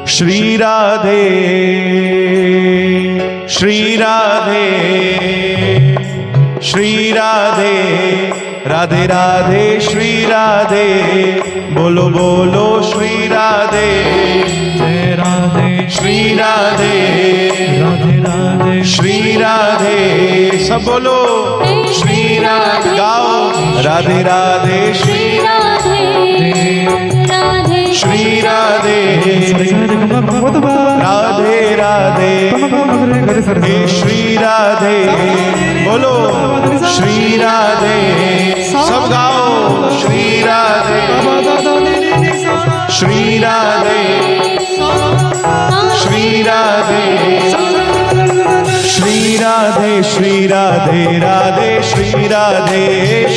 श्री राधे श्री राधे श्री राधे राधे राधे श्री राधे बोलो बोलो श्री राधे जय राधे श्री राधे राधे राधे श्री राधे सब बोलो श्री राधे गाओ राधे राधे श्री राधे राधे श्री राधे राधे राधे हे श्री राधे बोलो श्री राधे सब गाओ श्री राधे श्री राधे श्री राधे श्री राधे श्री राधे राधे श्री राधे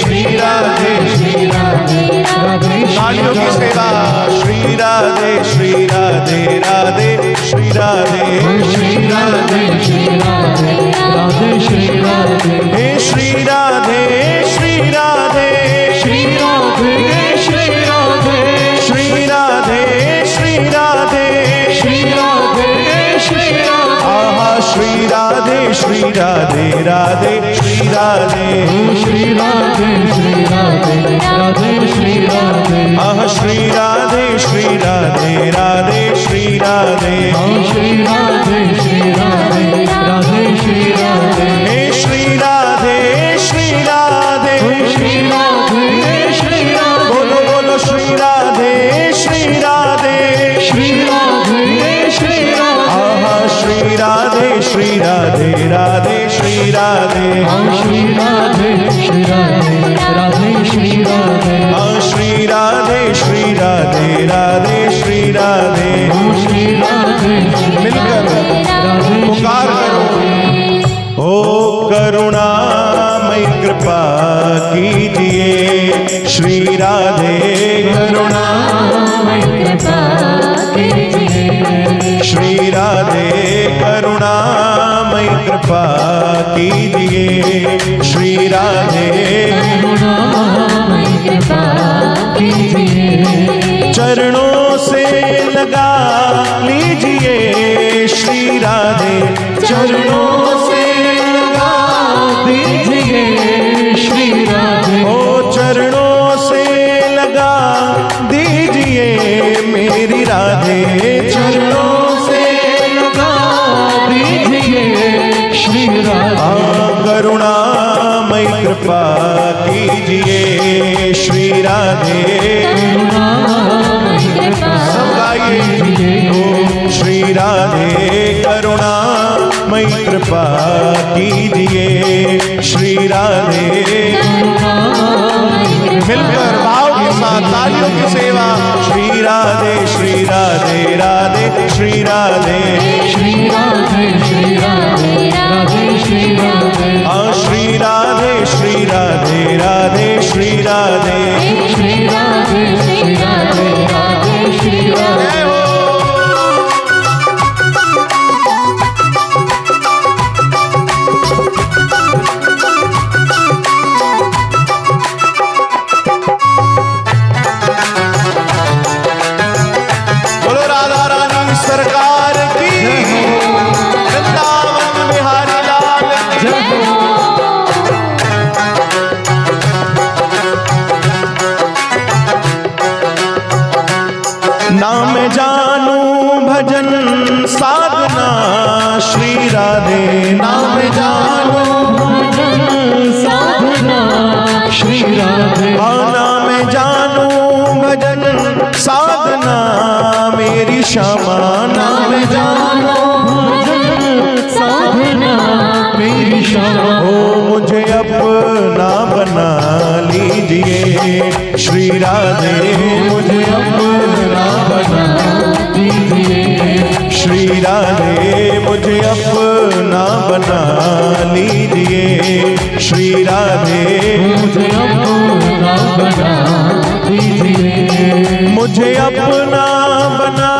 श्री राधे श्री राधे तालियों की सेवा श्री राधे श्री राधे राधे श्री राधे श्री राधे श्री राधे राधे श्री राधे हे श्री राधे श्री राधे श्री राधे श्री राधे श्री राधे श्री राधे श्री राधे श्री राधे आहा श्री राधे श्री राधे राधे श्री राधे श्री राधे श्री राधे राधे श्री राधे आहा श्री राधे श्री राधे राधे श्री राधे श्री राधे श्री राधे राधे श्री राधे हे श्री राधे श्री राधे श्री राधे श्री राधे बोलो बोलो श्री राधे श्री राधे श्री राधे श्री राधे आहा श्री राधे श्री राधे राधे श्री राधे श्री राधे श्री राधे राधे श्री राधे हाँ श्री राधे श्री राधे राधे श्री राधे श्री राधे मिलकर पुकार करो ओ करुणामय कृपा कीजिए श्री राधे करुणामय कृपा कीजिए श्री राधे करुणामय कृपा कीजिए श्री राधे करुणामय कृपा कीजिए चरणों से लगा लीजिए श्री राधे चरणों से लगा दीजिए श्री राधे ओ चरणों से लगा दीजिए मेरी राधे चरणों से लगा दीजिए श्री राधे करुणामय कृपा कीजिए श्री राधे करुणामय कृपा सब गाइए ओ श्री राधे करुणामय कृपा कीजिए श्री राधे मिलकर भाव के साथ तालियों की सेवा श्री राधे राधे श्री राधे श्री राधे राधे श्री राधे हाँ श्री राधे राधे श्री राधे श्री राधे राधे श्री राधे जय हो बोलो राधा रानी सरकार की वृंदावन बिहारी लाल की नाम जानू भजन साधना श्री राधे नाम जानू भजन साधना श्री राधे नाम जानू भजन साधना मेरी श्यामा नाम जानू भजन साधना मेरी श्यामा ओ मुझे अपना बना लीजिए श्री राधे मुझे अपना बना दीजिए श्री राधे मुझे अपना बना लीजिए श्री राधे मुझे अपना बना दीजिए मुझे अपना बना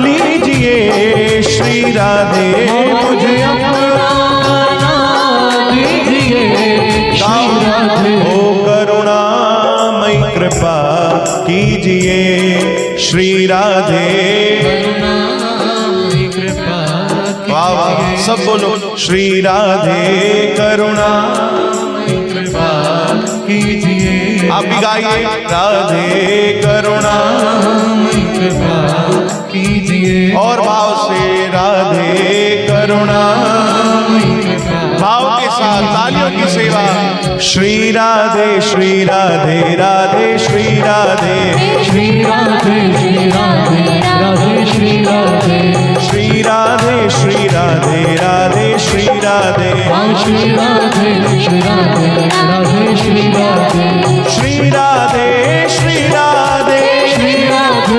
लीजिए श्री राधे मुझे अपना दीजिए श्री राधे ओ करुणामय कृपा कीजिए श्री राधे सब बोलो श्री राधे करुणा कृपा कीजिए। आप भी गाइए राधे करुणा कृपा कीजिए। और भाव से राधे करुणा भाव के साथ तालियों की सेवा। श्री राधे राधे श्री राधे श्री राधे राधे श्री राधे श्री राधे राधे श्री राधे श्री राधे राधे श्री राधे श्री राधे श्री राधे श्री राधे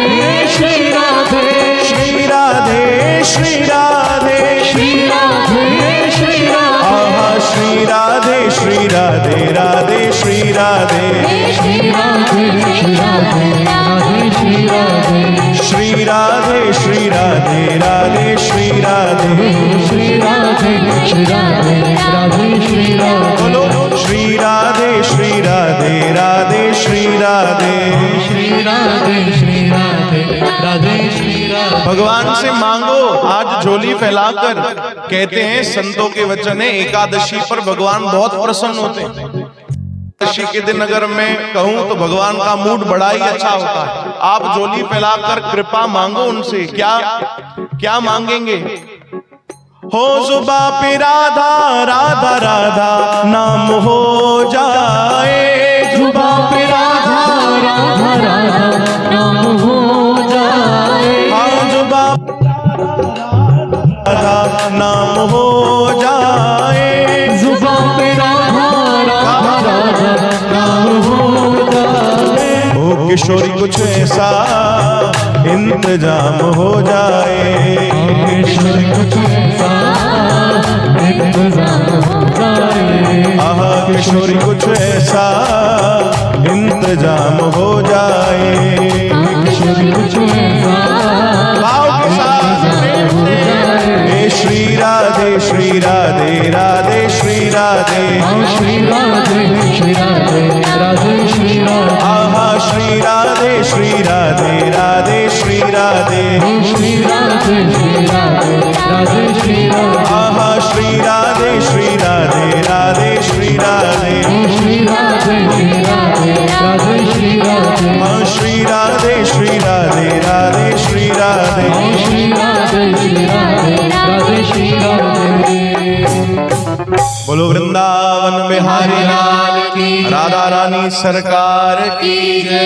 श्री राधे श्री राधे श्री राधे श्री राधे श्री आहा श्री राधे राधे श्री राधे श्री राधे राधे श्री राधे श्री राधे राधे श्री राधे श्री राधे राधे श्री राधे बोलो श्री राधे राधे श्री राधे श्री राधे राधे श्री राधे। भगवान से मांगो। आज झोली फैलाकर कहते हैं संतों के वचन है एकादशी पर भगवान बहुत प्रसन्न होते हैं। एकादशी के दिन अगर मैं कहूं तो भगवान का मूड बड़ा ही अच्छा होता है। आप झोली फैलाकर कृपा मांगो उनसे। क्या मांगेंगे? हो जुबा पे राधा राधा राधा नाम हो जाए। जुबा पे राधा राधा राधा नाम हो जाए। हाँ जुबा राधा नाम हो जाए। जुबा पे राधा राधा राधा नाम हो जाए। ओ किशोरी कुछ ऐसा इंतजाम हो जाए। ईश्वर कुछ ऐसा इंतजाम हो जाए। आहा किशोरी कुछ ऐसा इंतजाम हो जाए। ईश्वर कुछ ऐसा भाव के साथ हे श्री राधे राधे श्री राधे श्री राधे राधे श्री राधे आहा श्री राधे राधे श्री राधे श्री राधे राधे श्री राधे आहा श्री राधे राधे श्री राधे श्री राधे राधे श्री राधे हाँ श्री राधे राधे श्री राधे श्री राधे राधे श्री राधे। बोलो वृंदावन बिहारी लाल की राधा रानी सरकार की जय।